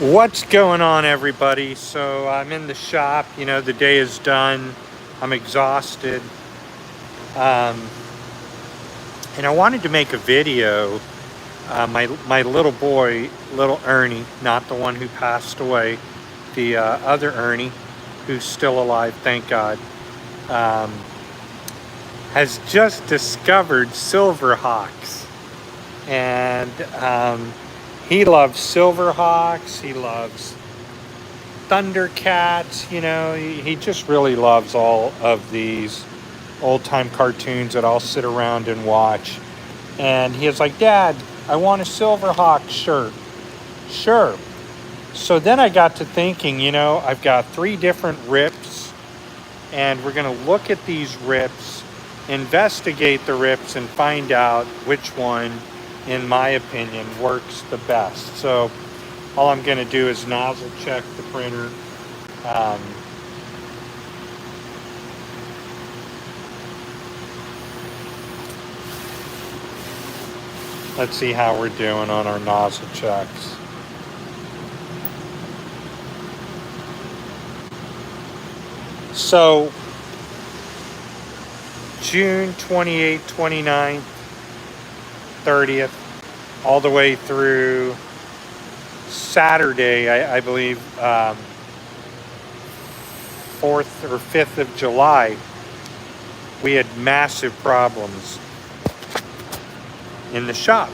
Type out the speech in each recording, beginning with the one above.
What's going on, everybody? So I'm in the shop, the day is done. I'm exhausted. Um, and I wanted to make a video. My little boy, little Ernie, not the one who passed away, the other Ernie, who's still alive, thank God, um, has just discovered silverhawks. And he loves silverhawks. He loves Thundercats. He just really loves all of these old-time cartoons that I'll sit around and watch. And he was like, Dad, I want a Silverhawk shirt. Sure. So then I got to thinking, I've got 3 different rips, and we're going to look at these rips, investigate the rips, and find out which one, in my opinion, works the best. So all I'm going to do is nozzle check the printer. Let's see how we're doing on our nozzle checks. So June 28th, 29th, 30th, all the way through Saturday, I believe, 4th or 5th of July, we had massive problems in the shop.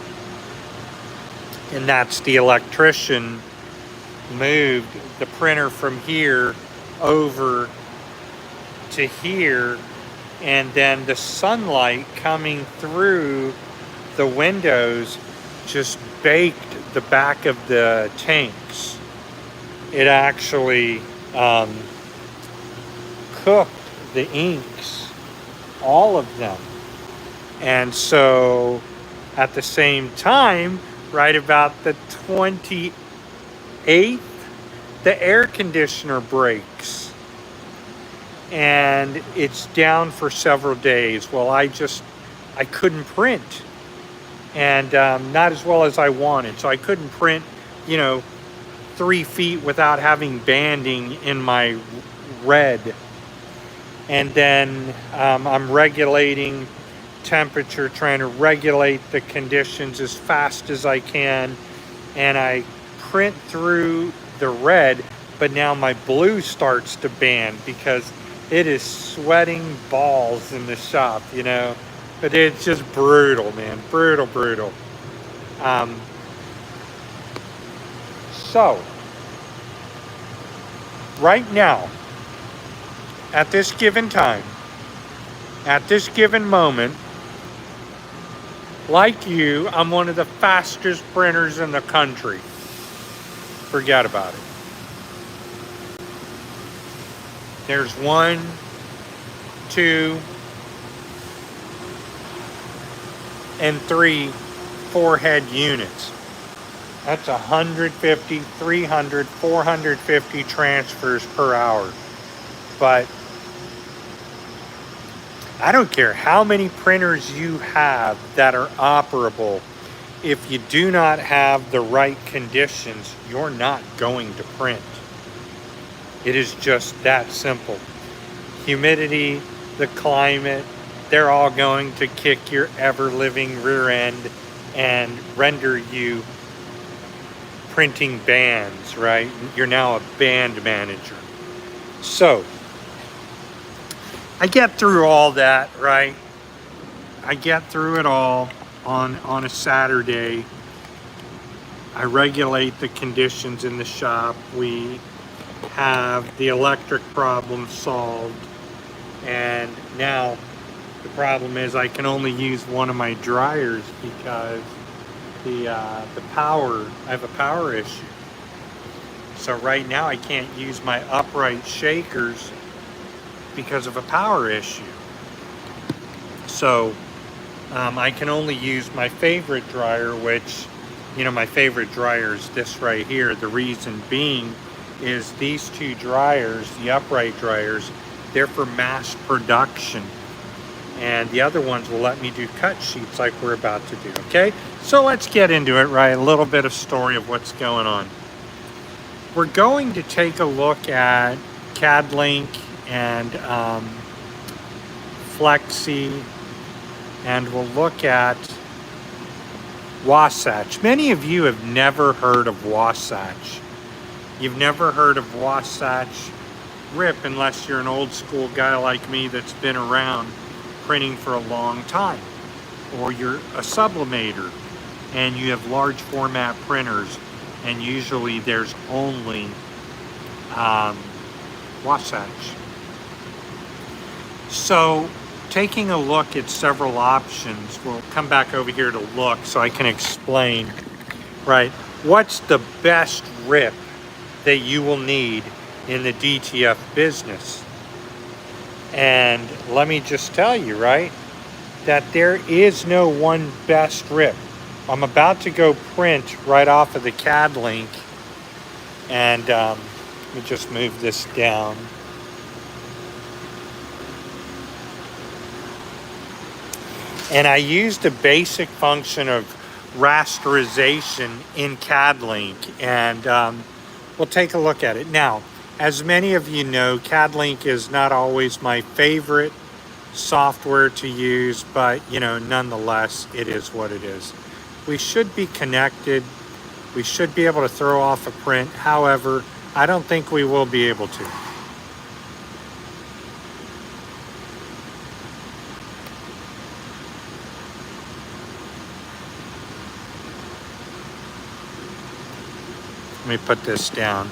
And that's the electrician moved the printer from here over to here, and then the sunlight coming through the windows just baked the back of the tanks. It actually cooked the inks, all of them. And so at the same time, right about the 28th, the air conditioner breaks. And it's down for several days. Well, I couldn't print. And not as well as I wanted. So I couldn't print, 3 feet without having banding in my red. And then I'm regulating temperature, trying to regulate the conditions as fast as I can. And I print through the red, but now my blue starts to band because it is sweating balls in the shop, But it's just brutal, man. Brutal. So, right now, at this given time, at this given moment, like you, I'm one of the fastest printers in the country. Forget about it. There's 1, 2, and 3 4-head units. That's 150, 300, 450 transfers per hour. But I don't care how many printers you have that are operable. If you do not have the right conditions, you're not going to print. It is just that simple. Humidity, the climate, they're all going to kick your ever-living rear end and render you printing bands, right? You're now a band manager. So, I get through all that, right? I get through it all on a Saturday. I regulate the conditions in the shop. We have the electric problem solved, and now the problem is I can only use one of my dryers because the power, I have a power issue. So right now I can't use my upright shakers because of a power issue. So I can only use my favorite dryer, which, my favorite dryer is this right here. The reason being is these 2 dryers, the upright dryers, they're for mass production. And the other ones will let me do cut sheets like we're about to do, okay? So let's get into it, right? A little bit of story of what's going on. we're going to take a look at CadLink and Flexi, and we'll look at Wasatch. Many of you have never heard of Wasatch. You've never heard of Wasatch Rip unless you're an old school guy like me that's been around printing for a long time, or you're a sublimator and you have large format printers, and usually there's only Wasatch. So taking a look at several options, we'll come back over here to look so I can explain, right, what's the best rip that you will need in the DTF business. And let me just tell you, right, that there is no one best rip. I'm about to go print right off of the CadLink, and let me just move this down. And I used a basic function of rasterization in CadLink, and we'll take a look at it. Now, as many of you know, CadLink is not always my favorite software to use, but you know, nonetheless, it is what it is. We should be connected. We should be able to throw off a print. However, I don't think we will be able to. Let me put this down.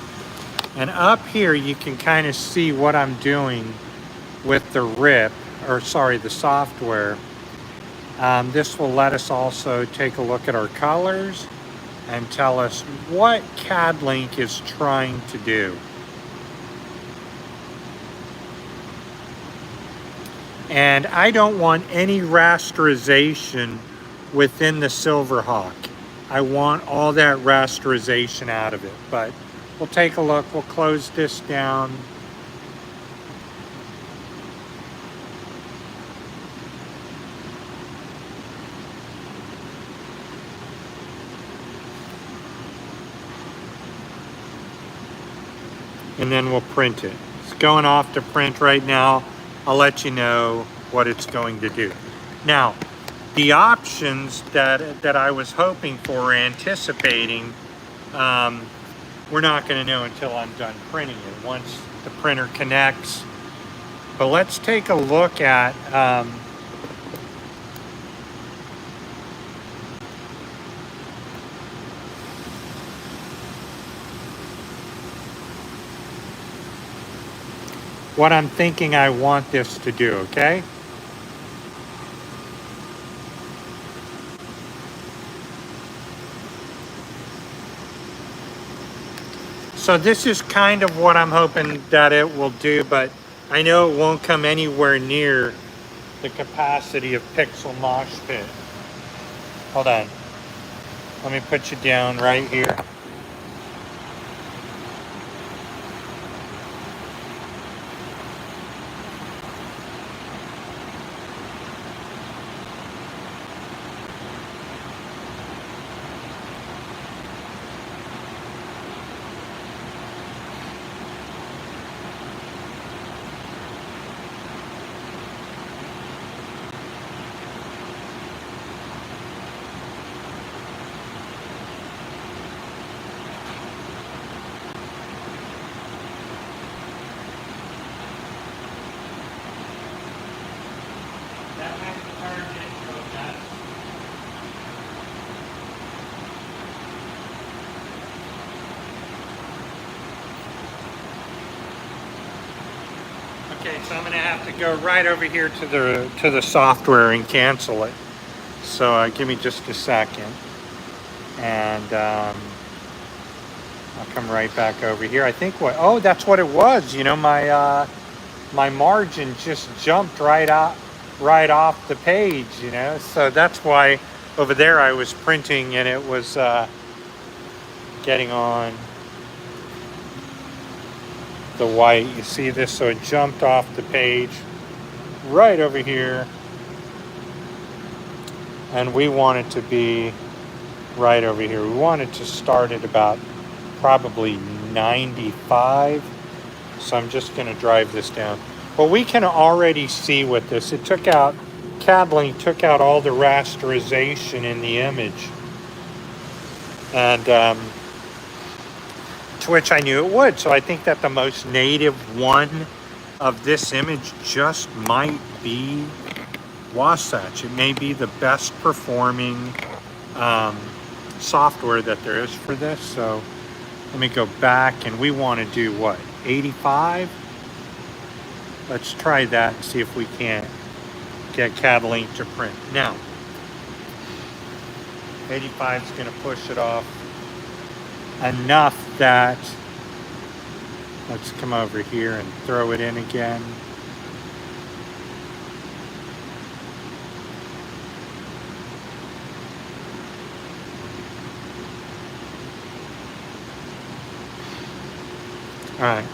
And up here, you can kind of see what I'm doing with the rip, or sorry, the software. This will let us also take a look at our colors and tell us what CadLink is trying to do. And I don't want any rasterization within the Silverhawk. I want all that rasterization out of it, but we'll take a look. We'll close this down. And then we'll print it. It's going off to print right now. I'll let you know what it's going to do. Now, the options that I was hoping for, anticipating, we're not going to know until I'm done printing it, once the printer connects. But let's take a look at what I'm thinking I want this to do, okay? So this is kind of what I'm hoping that it will do, but I know it won't come anywhere near the capacity of Pixel Moshpit. Hold on. Let me put you down right here. Okay, so I'm going to have to go right over here to the software and cancel it. So give me just a second, and I'll come right back over here. I think that's what it was. You know, my margin just jumped right off the page. You know, so that's why over there I was printing and it was getting on the white. You see this? So it jumped off the page right over here, and we want it to be right over here. We want it to start at about probably 95. So I'm just going to drive this down. Well, we can already see with this, it took out, CadLink took out all the rasterization in the image. And to which I knew it would. So I think that the most native one of this image just might be Wasatch. It may be the best performing software that there is for this. So let me go back, and we want to do what, 85? Let's try that and see if we can't get CadLink to print. Now, 85 is going to push it off enough that, let's come over here and throw it in again. All right,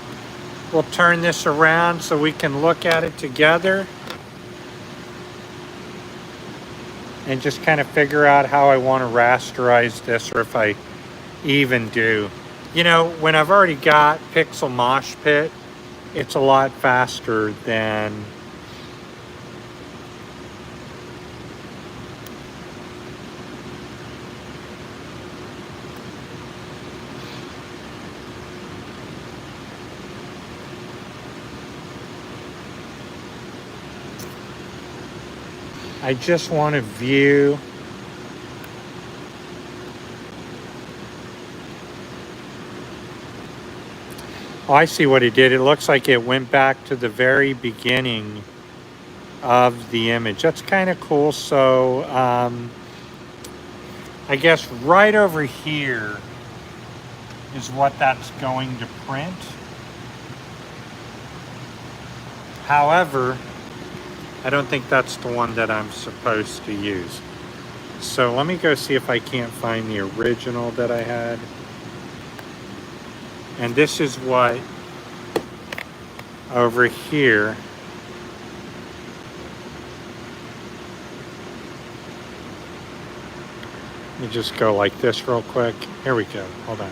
we'll turn this around so we can look at it together and just kind of figure out how I want to rasterize this, or if I even do. You know, when I've already got Pixel Moshpit, it's a lot faster than I just want to view Oh, I see what it did. It looks like it went back to the very beginning of the image. That's kind of cool. So I guess right over here is what that's going to print. However, I don't think that's the one that I'm supposed to use. So let me go see if I can't find the original that I had. And this is what over here. Let me just go like this real quick. Here we go. Hold on.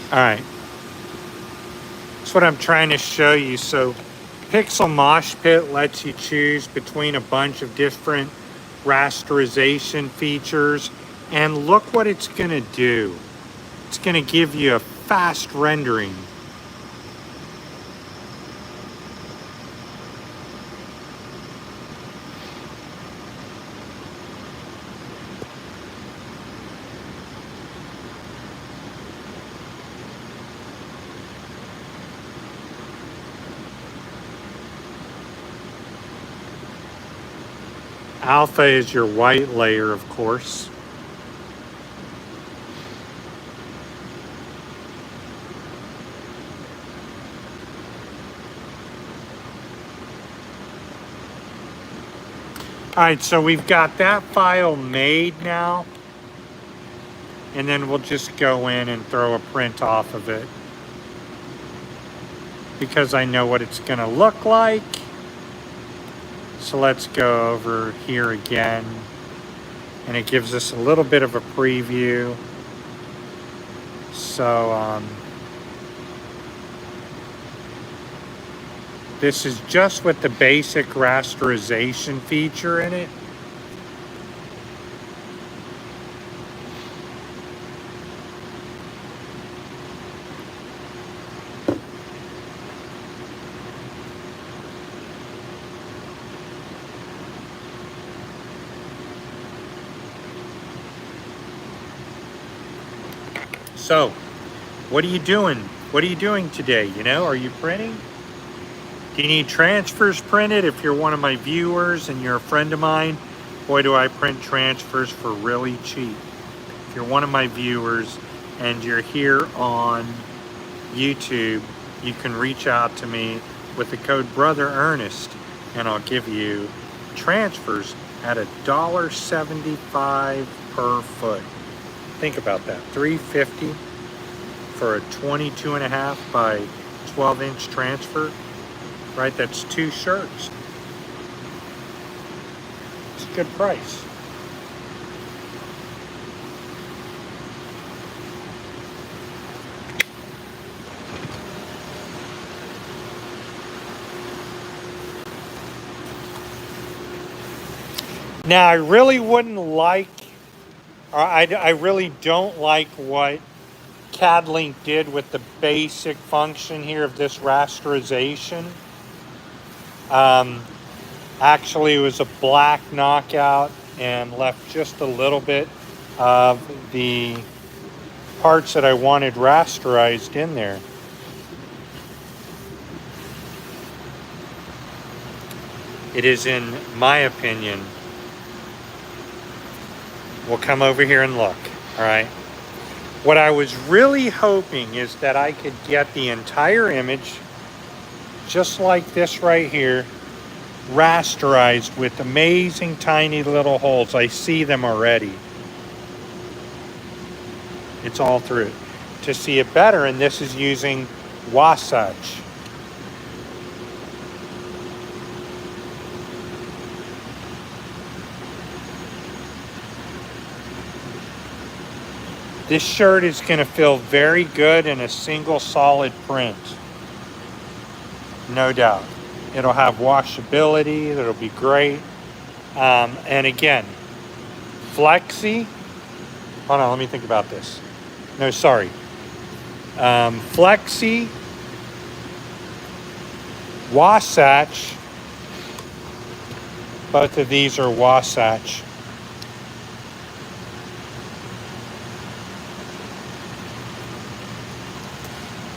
All right, that's what I'm trying to show you. So Pixel Moshpit lets you choose between a bunch of different rasterization features, and look what it's going to do. It's going to give you a fast rendering. Alpha is your white layer, of course. All right, so we've got that file made now. And then we'll just go in and throw a print off of it, because I know what it's going to look like. So let's go over here again, and it gives us a little bit of a preview. So this is just with the basic rasterization feature in it. So, what are you doing? What are you doing today? You know, are you printing? Do you need transfers printed? If you're one of my viewers and you're a friend of mine, boy, do I print transfers for really cheap. If you're one of my viewers and you're here on YouTube, you can reach out to me with the code Brother Ernest, and I'll give you transfers at $1.75 per foot. Think about that, $350 for a 22.5 by 12-inch transfer, right? That's 2 shirts. It's a good price. Now, I really wouldn't like, or I really don't like what CadLink did with the basic function here of this rasterization. Actually, it was a black knockout and left just a little bit of the parts that I wanted rasterized in there. It is, in my opinion, we'll come over here and look, all right? What I was really hoping is that I could get the entire image, just like this right here, rasterized with amazing tiny little holes. I see them already. It's all through. To see it better, and this is using Wasatch. This shirt is going to feel very good in a single solid print. No doubt. It'll have washability. It'll be great. And again, Flexi. Hold on, let me think about this. No, sorry. Flexi, Wasatch. Both of these are Wasatch.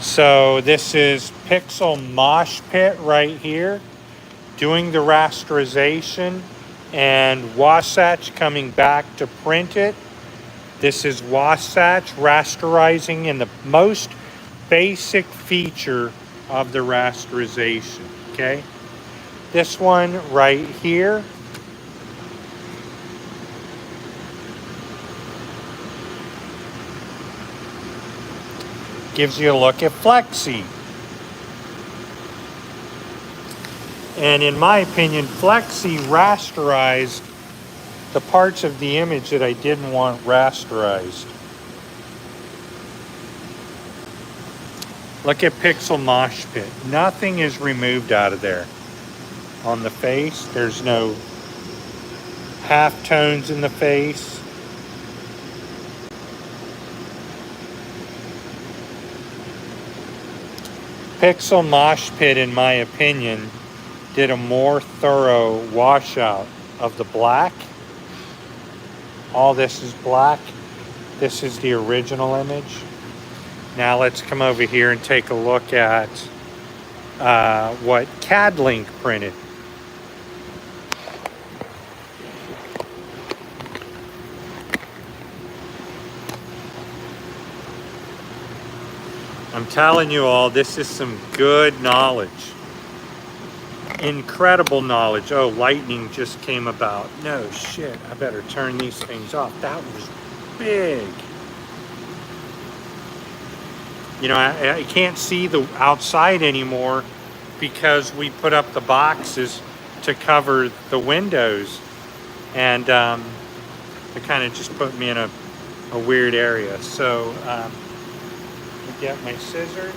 So this is Pixel Moshpit right here, doing the rasterization, and Wasatch coming back to print it. This is Wasatch rasterizing in the most basic feature of the rasterization, okay? This one right here, gives you a look at Flexi. And in my opinion, Flexi rasterized the parts of the image that I didn't want rasterized. Look at Pixel Moshpit. Nothing is removed out of there. On the face, there's no half tones in the face. Pixel Moshpit, in my opinion, did a more thorough washout of the black. All this is black. This is the original image. Now let's come over here and take a look at what CadLink printed. I'm telling you all, this is some good knowledge. Incredible knowledge. Oh, lightning just came about. No shit, I better turn these things off. That was big. You know, I can't see the outside anymore because we put up the boxes to cover the windows. And it kind of just put me in a weird area. So, get my scissors.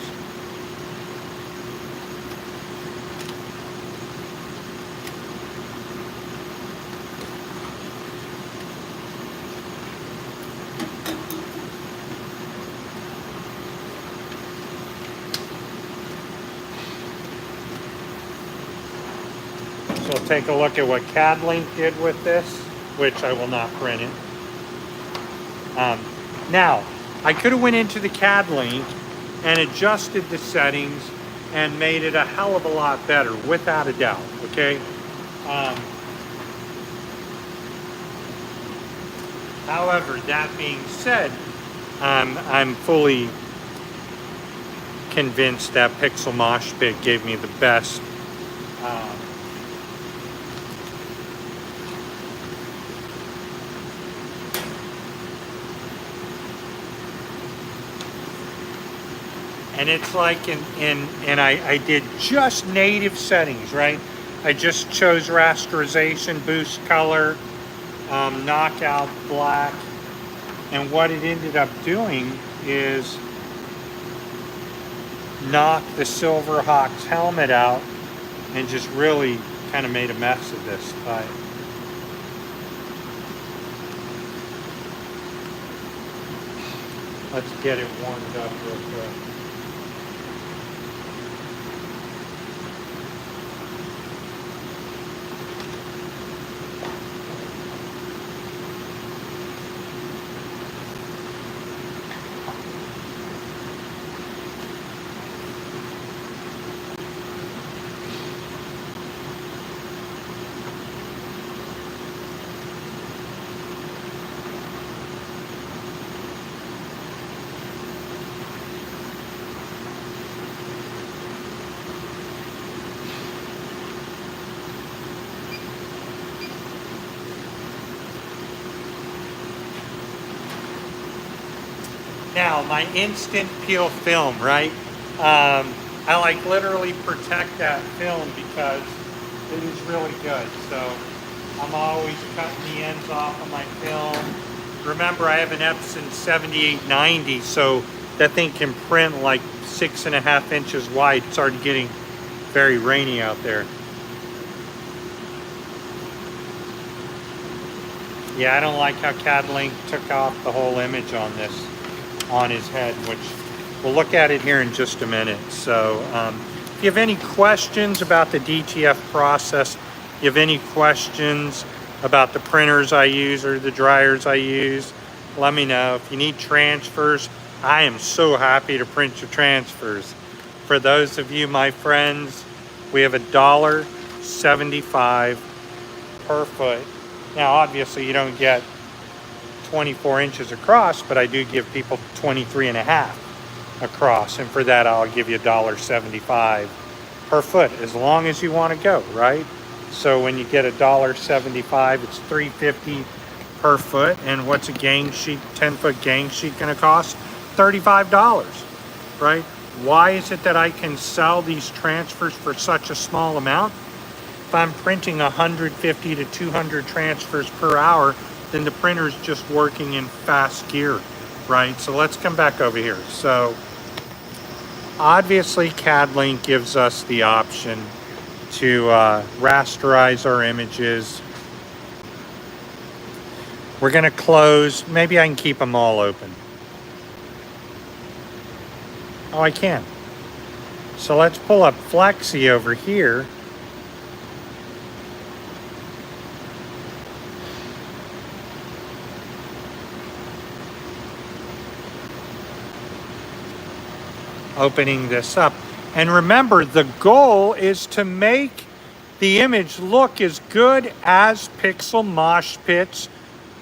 So we'll take a look at what CadLink did with this, which I will not print it. Now, I could have went into the CadLink and adjusted the settings and made it a hell of a lot better, without a doubt, okay? However, that being said, I'm fully convinced that Pixel Moshpit gave me the best And it's like and I did just native settings, right? I just chose rasterization, boost color, knockout black. And what it ended up doing is knock the Silverhawk's helmet out and just really kind of made a mess of this. But let's get it warmed up real quick. Now, my instant peel film, right? I like literally protect that film because it is really good. So I'm always cutting the ends off of my film. Remember, I have an Epson 7890, so that thing can print like 6.5 inches wide. It's already getting very rainy out there. Yeah, I don't like how CadLink took off the whole image on this, on his head, which we'll look at it here in just a minute. So if you have any questions about the DTF process, you have any questions about the printers I use or the dryers I use, let me know. If you need transfers, I am so happy to print your transfers. For those of you, my friends, we have $1.75 per foot. Now, obviously, you don't get 24 inches across, but I do give people 23.5 across. And for that, I'll give you $1.75 per foot, as long as you want to go, right? So when you get $1.75, it's $3.50 per foot. And what's a gang sheet, 10-foot gang sheet gonna cost? $35, right? Why is it that I can sell these transfers for such a small amount? If I'm printing 150 to 200 transfers per hour, then the printer's just working in fast gear, right? So let's come back over here. So obviously CadLink gives us the option to rasterize our images. We're gonna close, maybe I can keep them all open. Oh, I can. So let's pull up Flexi over here. Opening this up. And remember, the goal is to make the image look as good as Pixel Moshpit's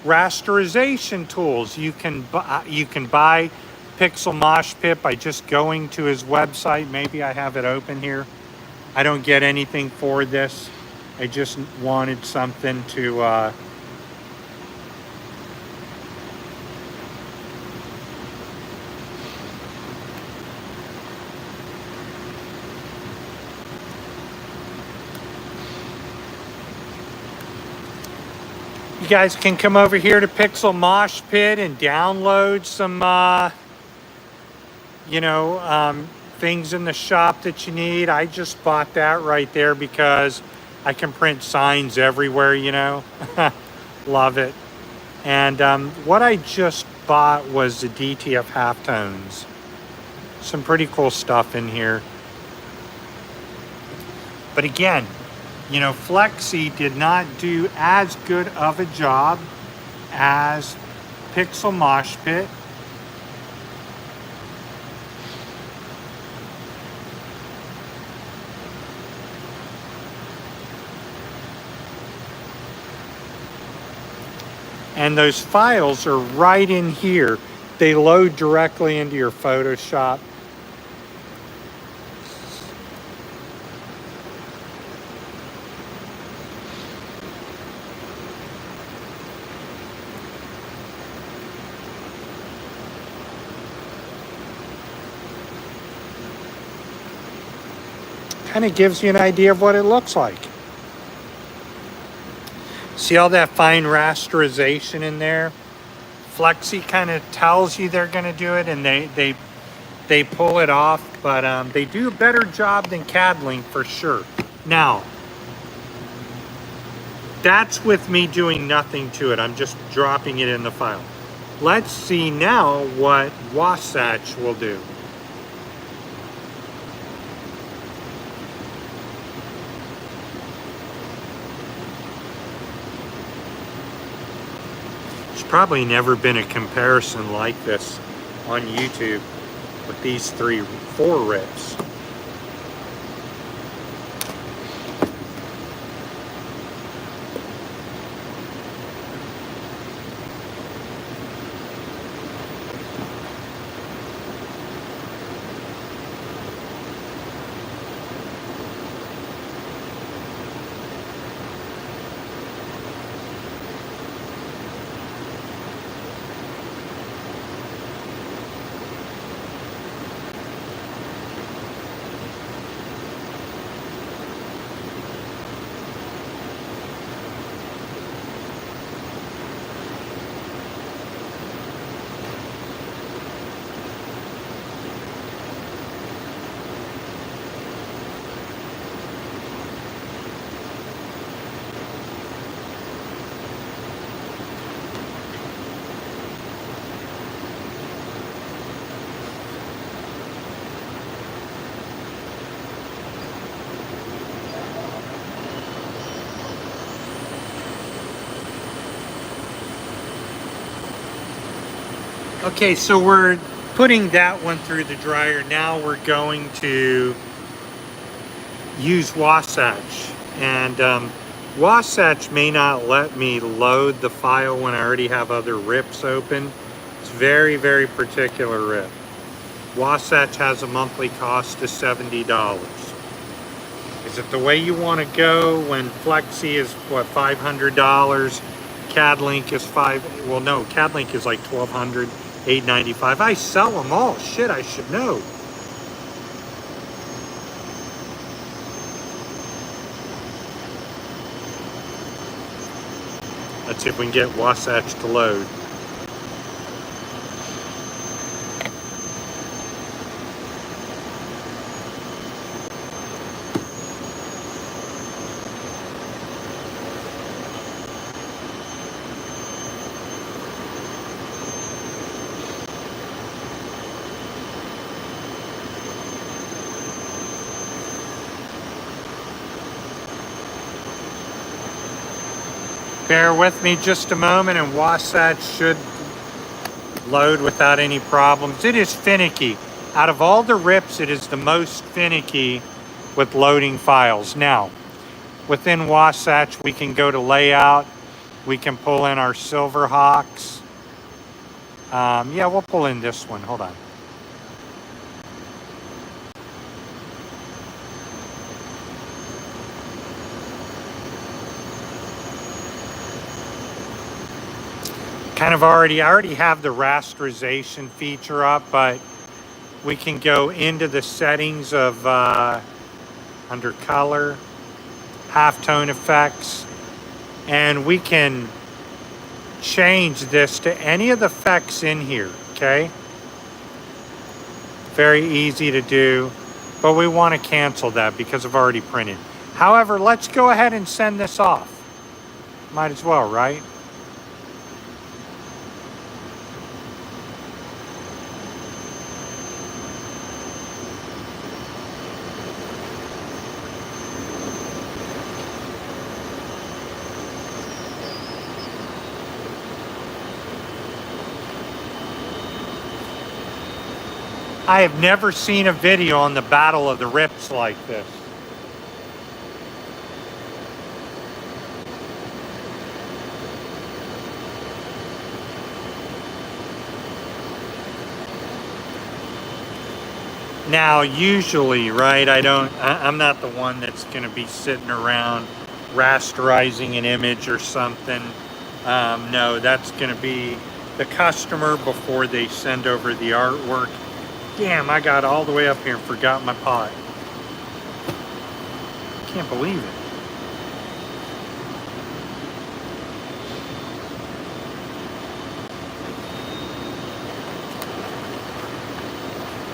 rasterization tools. You can buy Pixel Moshpit by just going to his website. Maybe I have it open here. I don't get anything for this. I just wanted something to you guys can come over here to Pixel Moshpit and download some, things in the shop that you need. I just bought that right there because I can print signs everywhere, Love it. And what I just bought was the DTF halftones. Some pretty cool stuff in here. But again, Flexi did not do as good of a job as Pixel Moshpit. And those files are right in here. They load directly into your Photoshop. kind of gives you an idea of what it looks like. See all that fine rasterization in there? Flexi kind of tells you they're going to do it, and they pull it off, but they do a better job than CadLink for sure. Now, that's with me doing nothing to it. I'm just dropping it in the file. Let's see now what Wasatch will do. There's probably never been a comparison like this on YouTube with these 4 rips. Okay, so we're putting that one through the dryer. Now we're going to use Wasatch. And Wasatch may not let me load the file when I already have other rips open. It's very, very particular rip. Wasatch has a monthly cost of $70. Is it the way you want to go when Flexi is, what, $500? CadLink is CadLink is like $1,200, $895. I sell them all. Shit, I should know. Let's see if we can get Wasatch to load. Bear with me just a moment and Wasatch should load without any problems. It is finicky. Out of all the rips, it is the most finicky with loading files. Now, within Wasatch, we can go to layout. We can pull in our Silverhawks. Yeah, we'll pull in this one. Hold on. I already have the rasterization feature up, but we can go into the settings of under color, halftone effects, and we can change this to any of the effects in here, okay? Very easy to do, but we want to cancel that because I've already printed. However, let's go ahead and send this off. Might as well, right? I have never seen a video on the Battle of the Rips like this. Now, usually, right, I'm not the one that's going to be sitting around rasterizing an image or something. No, that's going to be the customer before they send over the artwork. Damn, I got all the way up here and forgot my pot. can't believe it.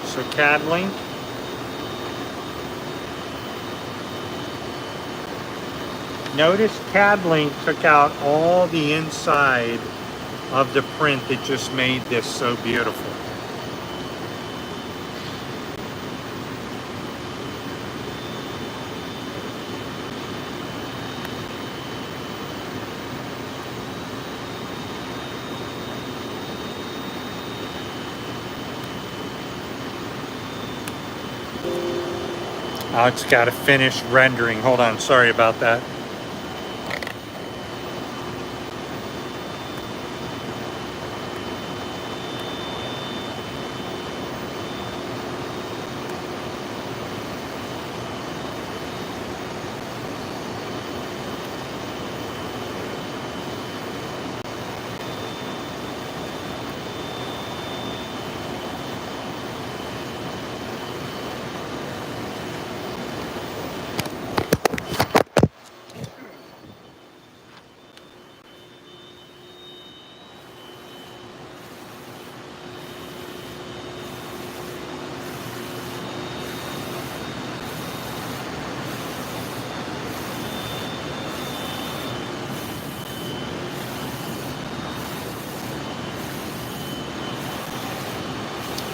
So CadLink. Notice CadLink took out all the inside of the print that just made this so beautiful. Oh, it's got to finish rendering. Hold on, sorry about that.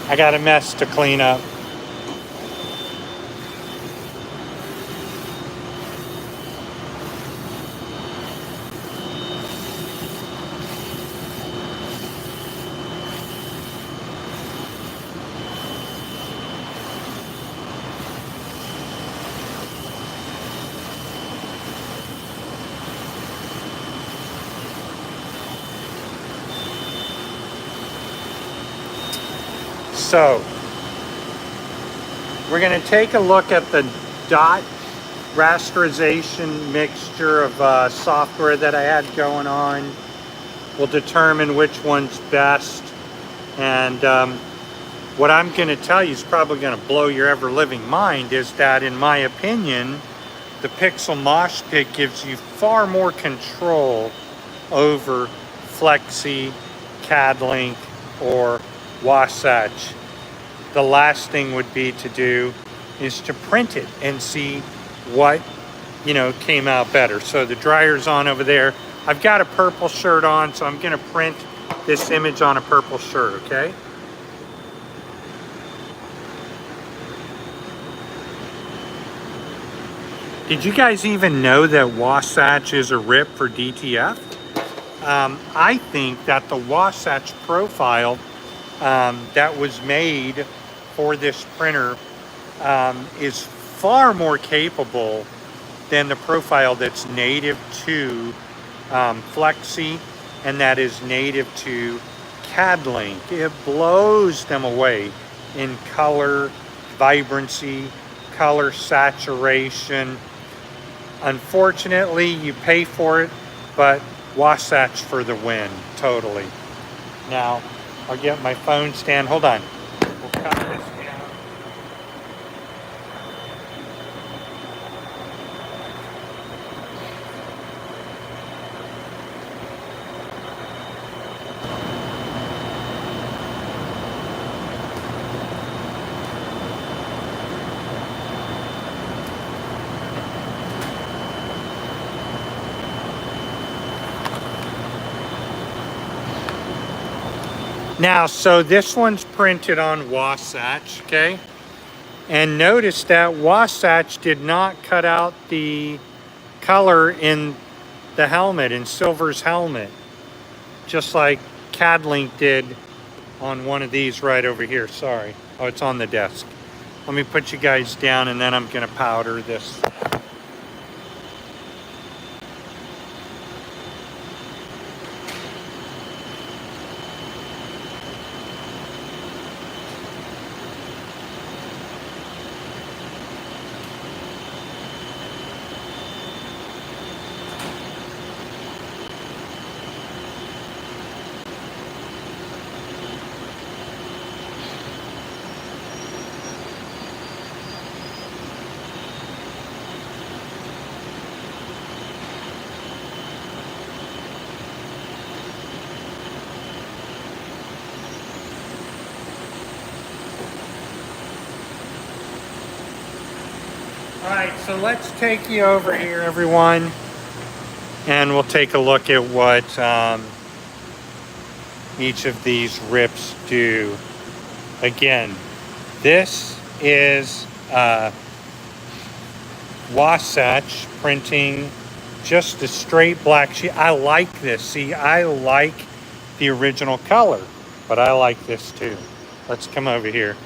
I got a mess to clean up. So, we're going to take a look at the dot rasterization mixture of software that I had going on. We'll determine which one's best. And what I'm going to tell you is probably going to blow your ever-living mind, is that, in my opinion, the Pixel Moshpit gives you far more control over Flexi, CadLink, or Wasatch. The last thing would be to do is to print it and see what, came out better. So the dryer's on over there. I've got a purple shirt on, so I'm going to print this image on a purple shirt, okay? Did you guys even know that Wasatch is a RIP for DTF? I think that the Wasatch profile that was made for this printer is far more capable than the profile that's native to Flexi and that is native to CadLink. It blows them away in color, vibrancy, color saturation. Unfortunately, you pay for it, but Wasatch for the win, totally. Now, I'll get my phone stand. Hold on. We'll cut this down. Now, so this one's printed on Wasatch, okay? And notice that Wasatch did not cut out the color in the helmet, in Silver's helmet, just like CadLink did on one of these right over here. Sorry. Oh, it's on the desk. Let me put you guys down and then I'm gonna powder this. All right, so let's take you over here, everyone, and we'll take a look at what each of these rips do. Again, this is Wasatch printing just a straight black sheet. I like this. See, I like the original color, but I like this too. Let's come over here.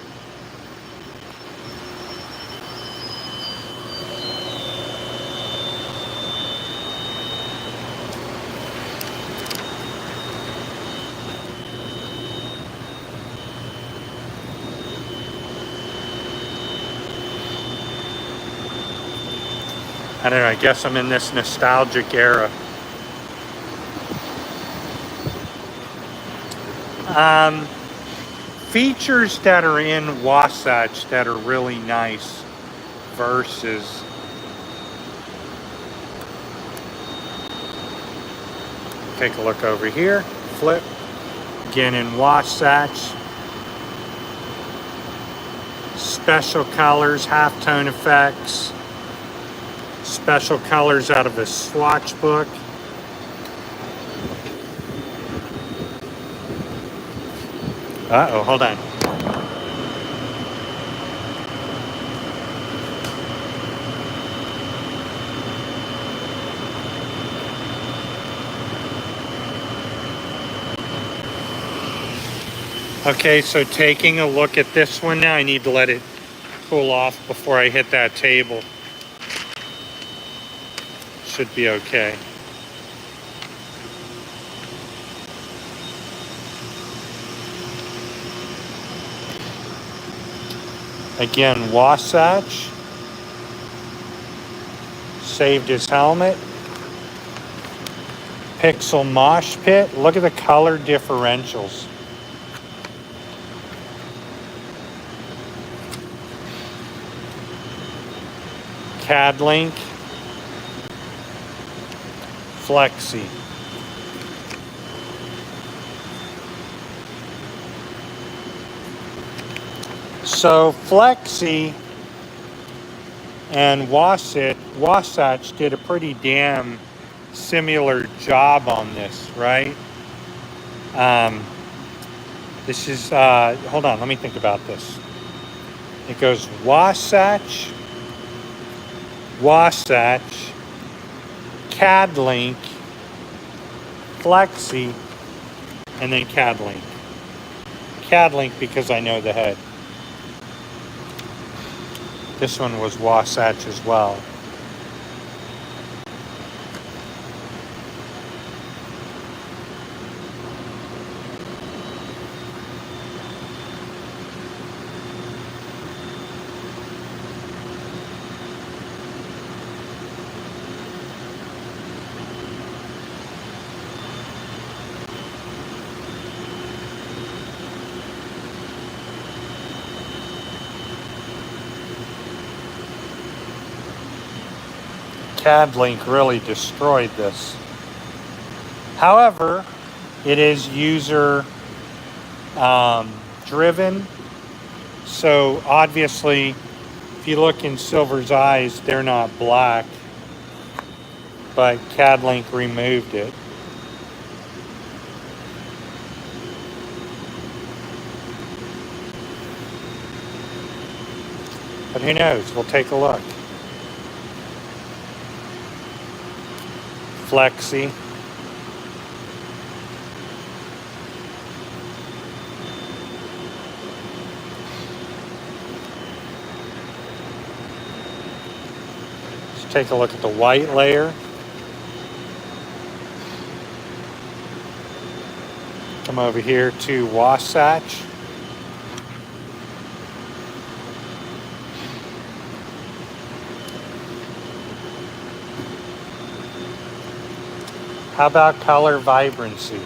I don't know, I guess I'm in this nostalgic era. Features that are in Wasatch that are really nice versus take a look over here. Flip. Again in Wasatch. Special colors, halftone effects. Special colors out of a swatch book. Uh-oh, hold on. Okay, so taking a look at this one now, I need to let it cool off before I hit that table. Should be okay. Again, Wasatch saved his helmet. Pixel Moshpit. Look at the color differentials. CadLink. Flexi. So Flexi and Wasatch did a pretty damn similar job on this, right? This is, hold on, let me think about this. It goes Wasatch, CadLink, Flexi, and then CadLink. CadLink because I know the head. This one was Wasatch as well. CadLink really destroyed this. However, it is user driven. So obviously, if you look in Silver's eyes, they're not black, but CadLink removed it. But who knows? We'll take a look. Flexi. Let's take a look at the white layer. Come over here to Wasatch. How about color vibrancy?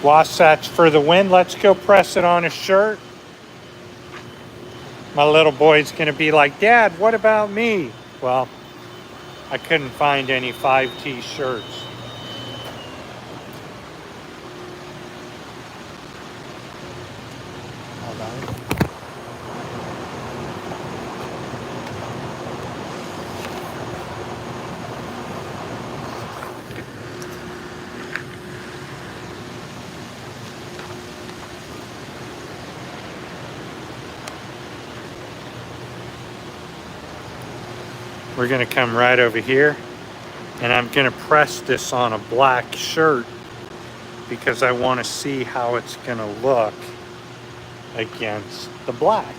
Wasatch for the win. Let's go press it on a shirt. My little boy's gonna be like, Dad, what about me? Well, I couldn't find any 5T shirts. Hold on. We're gonna come right over here, and I'm gonna press this on a black shirt because I want to see how it's gonna look against the black.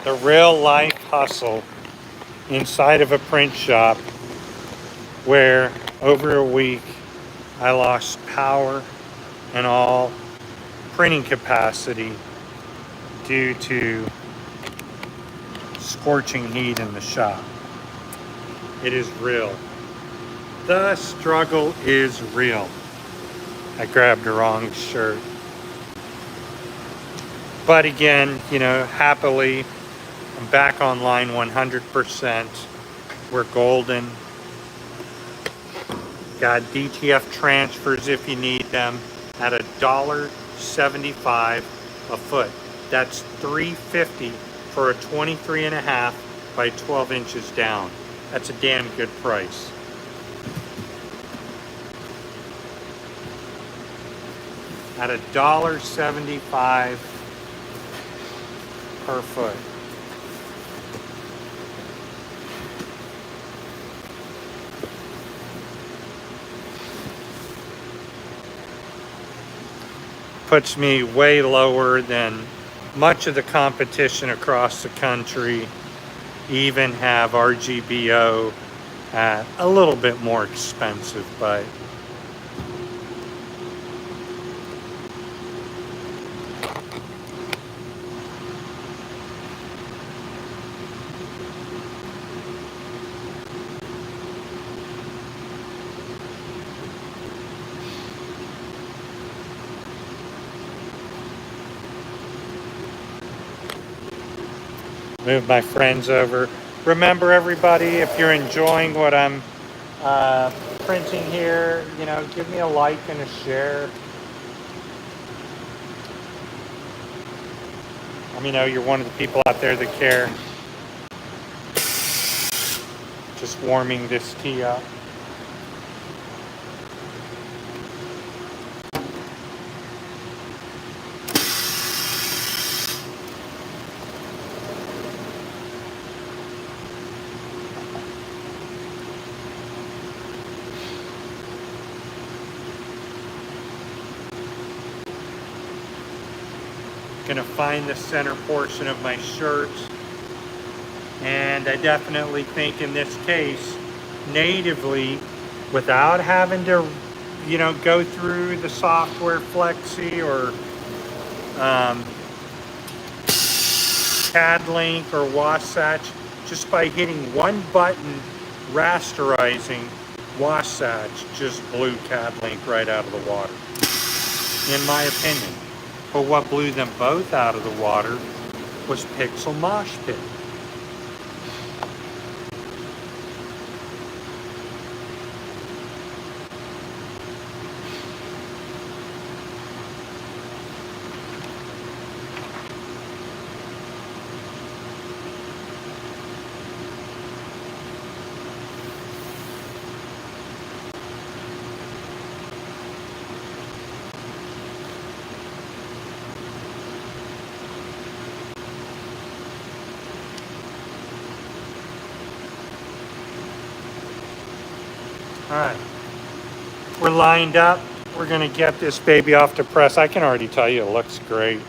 The real life hustle inside of a print shop where over a week I lost power and all printing capacity due to scorching heat in the shop. It is real. The struggle is real. I grabbed the wrong shirt. But again, you know, happily, I'm back online 100%. We're golden. Got DTF transfers if you need them at $1.75 a foot. That's $3.50 for a 23.5 by 12 inches down. That's a damn good price. At $1.75 per foot. Puts me way lower than much of the competition across the country. Even have RGBO at a little bit more expensive, but move my friends over. Remember, everybody, if you're enjoying what I'm printing here, you know, give me a like and a share. Let me know you're one of the people out there that care. Just warming this tea up. Gonna find the center portion of my shirt, and I definitely think in this case natively, without having to, you know, go through the software Flexi or CadLink or Wasatch, just by hitting one button, rasterizing, Wasatch just blew CadLink right out of the water, in my opinion. But what blew them both out of the water was Pixel Moshpit. All right, we're lined up. We're gonna get this baby off the press. I can already tell you it looks great.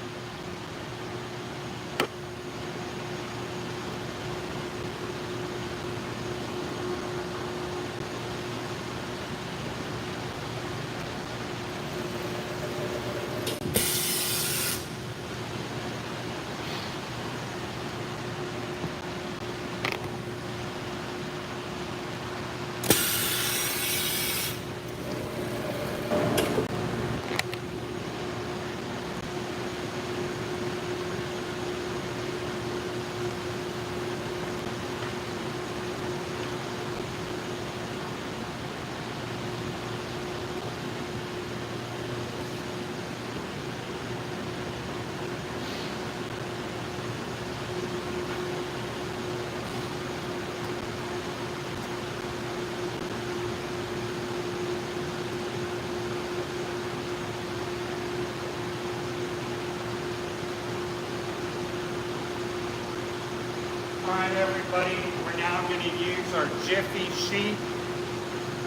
right, everybody, we're now going to use our Jiffy sheet.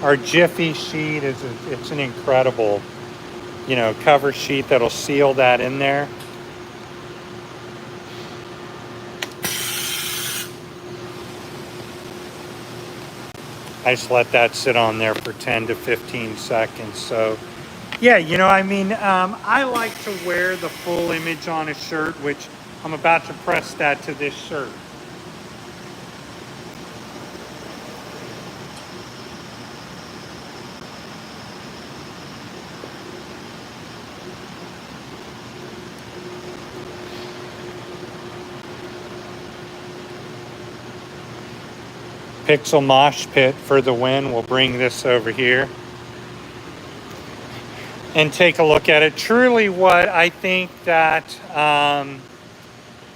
Our Jiffy sheet it's an incredible, cover sheet that'll seal that in there. I just let that sit on there for 10 to 15 seconds. So, yeah, I like to wear the full image on a shirt, which I'm about to press that to this shirt. Pixel Moshpit for the win. We'll bring this over here and take a look at it. Truly what I think that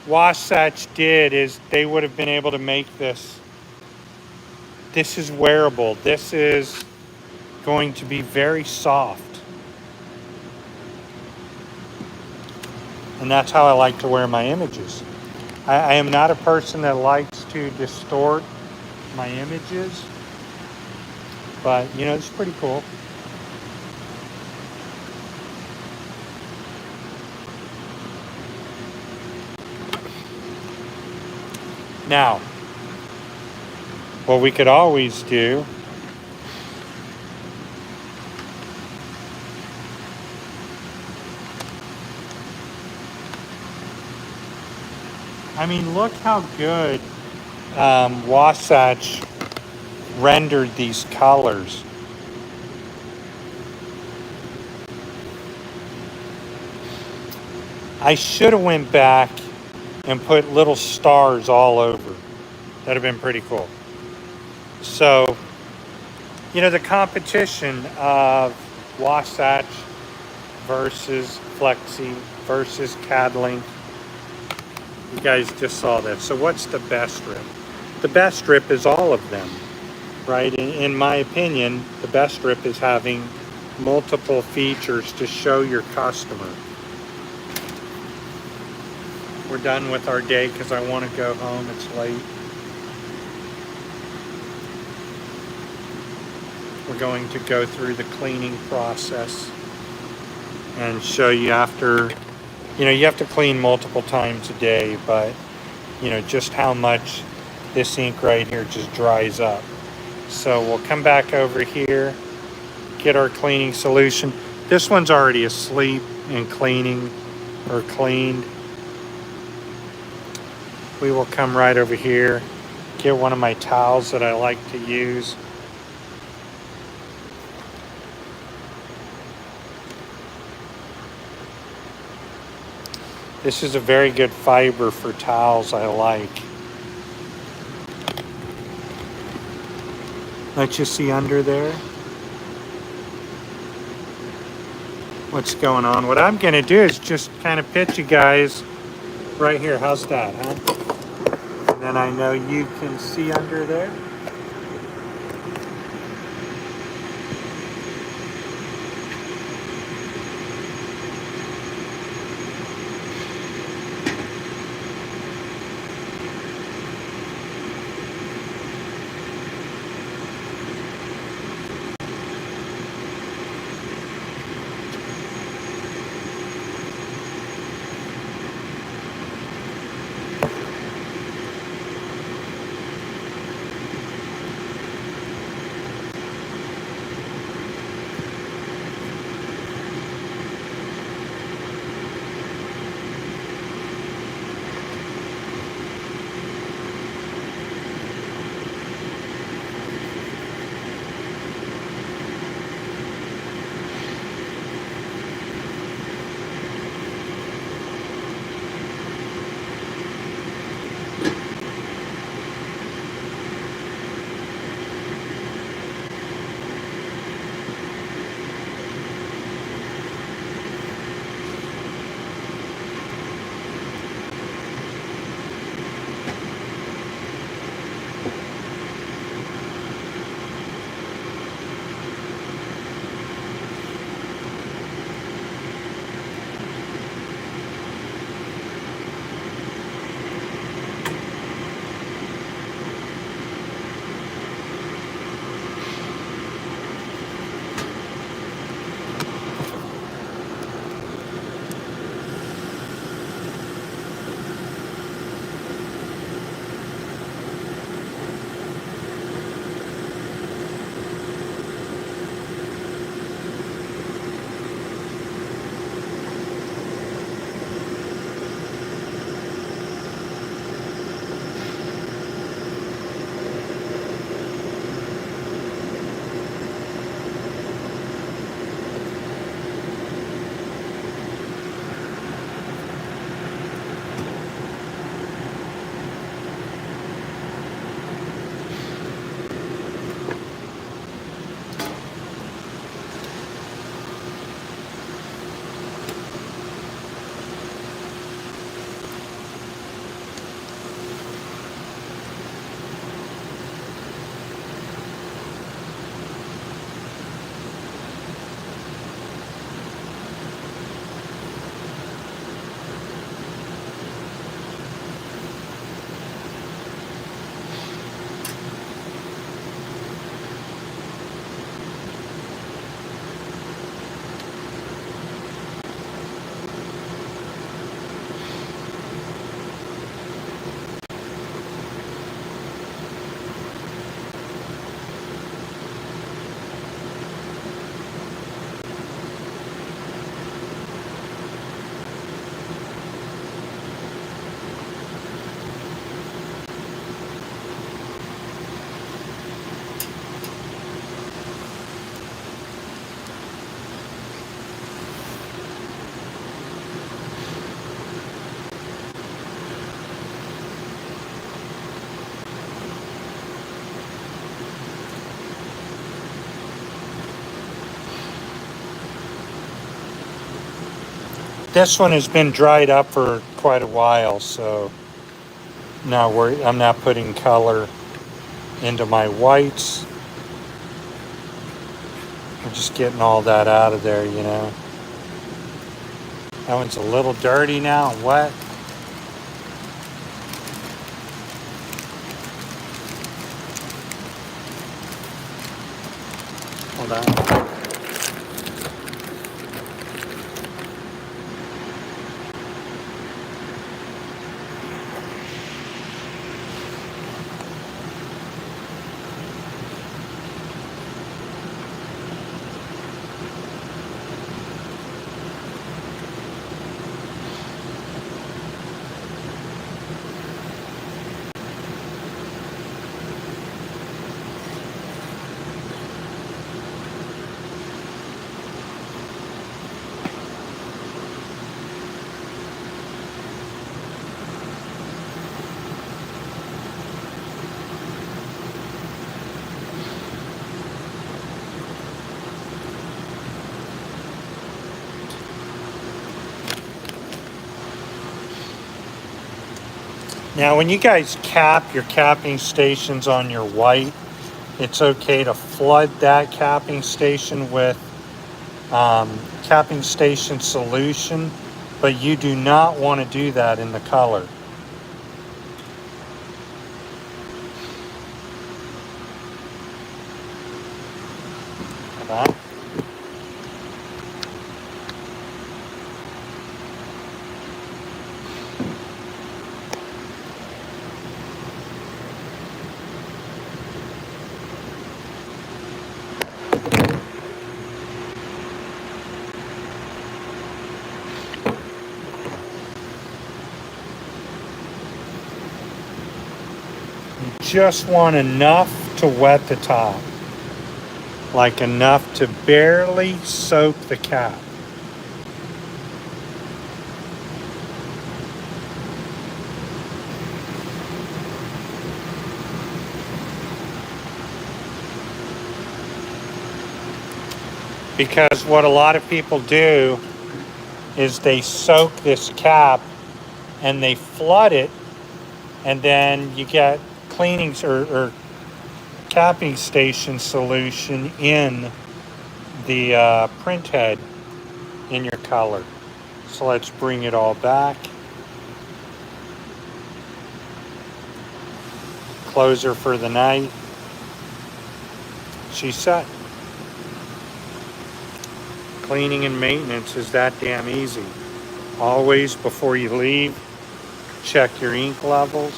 Wasatch did is they would have been able to make this. This is wearable. This is going to be very soft. And that's how I like to wear my images. I am not a person that likes to distort my images, but it's pretty cool. Now, what we could always do look how good Wasatch rendered these colors. I should have went back and put little stars all over. That'd have been pretty cool. So, the competition of Wasatch versus Flexi versus CadLink. You guys just saw that. So what's the best rip? The best rip is all of them, right? In my opinion, the best rip is having multiple features to show your customer. We're done with our day because I want to go home. It's late. We're going to go through the cleaning process and show you after. You have to clean multiple times a day, but just how much this ink right here just dries up. So we'll come back over here, get our cleaning solution. This one's already asleep and cleaned. We will come right over here, get one of my towels that I like to use. This is a very good fiber for towels I like. Let you see under there what's going on. What I'm going to do is just kind of pitch you guys right here. How's that, huh? And then I know you can see under there. This one has been dried up for quite a while, so I'm not putting color into my whites. I'm just getting all that out of there, you know. That one's a little dirty now and wet. Hold on. Now, when you guys cap your capping stations on your white, it's okay to flood that capping station with capping station solution, but you do not want to do that in the color. Hold on. Just want enough to wet the top, like enough to barely soak the cap. Because what a lot of people do is they soak this cap and they flood it, and then you get cleanings or capping station solution in the print head in your color. So let's bring it all back. Close her for the night. She's set. Cleaning and maintenance is that damn easy. Always, before you leave, check your ink levels,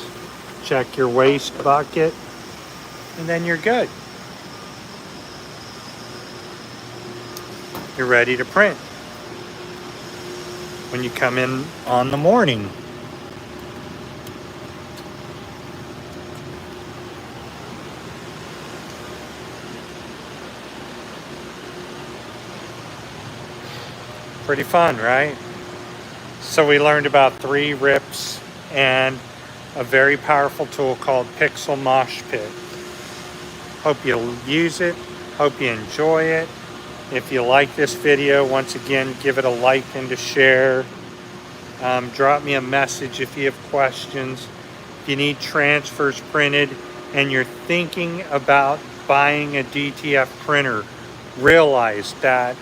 check your waste bucket, and then you're good. You're ready to print when you come in on the morning. Pretty fun, right? So we learned about 3 rips and a very powerful tool called Pixel Moshpit. Hope you'll use it. Hope you enjoy it. If you like this video, once again, give it a like and a share. Drop me a message if you have questions. If you need transfers printed and you're thinking about buying a DTF printer, realize that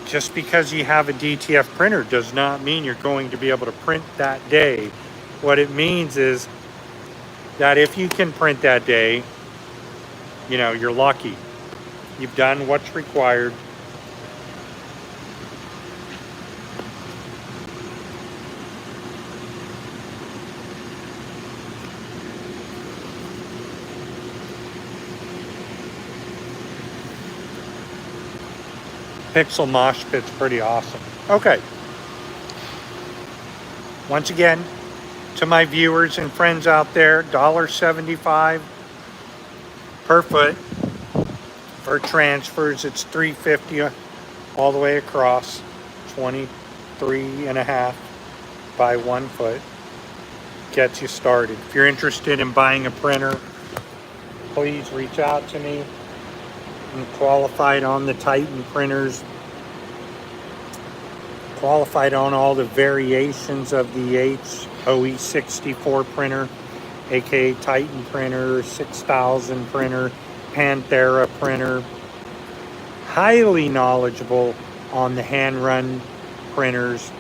just because you have a DTF printer does not mean you're going to be able to print that day. What it means is that if you can print that day, you know, you're lucky. You've done what's required. Pixel Moshpit's pretty awesome. Okay. Once again, to my viewers and friends out there, $1.75 per foot. For transfers, it's $3.50 all the way across, 23.5 by 1 foot. Gets you started. If you're interested in buying a printer, please reach out to me. I'm qualified on the Titan printers, Qualified on all the variations of the HOE64 printer, aka Titan printer, 6000 printer, Panthera printer. Highly knowledgeable on the hand-run printers.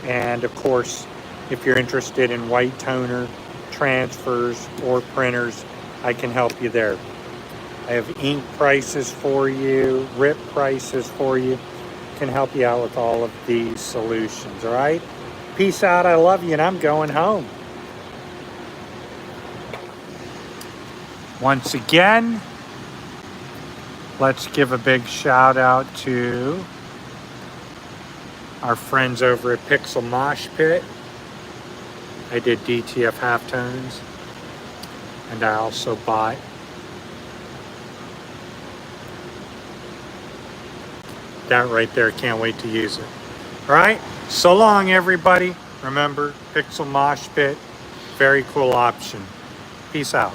And of course, if you're interested in white toner, transfers, or printers, I can help you there. I have ink prices for you, rip prices for you. Can help you out with all of these solutions, all right? Peace out, I love you, and I'm going home. Once again, let's give a big shout out to our friends over at Pixel Moshpit. I did DTF halftones, and I also bought that right there. Can't wait to use it. All right, so long everybody. Remember, Pixel Moshpit, very cool option. Peace out.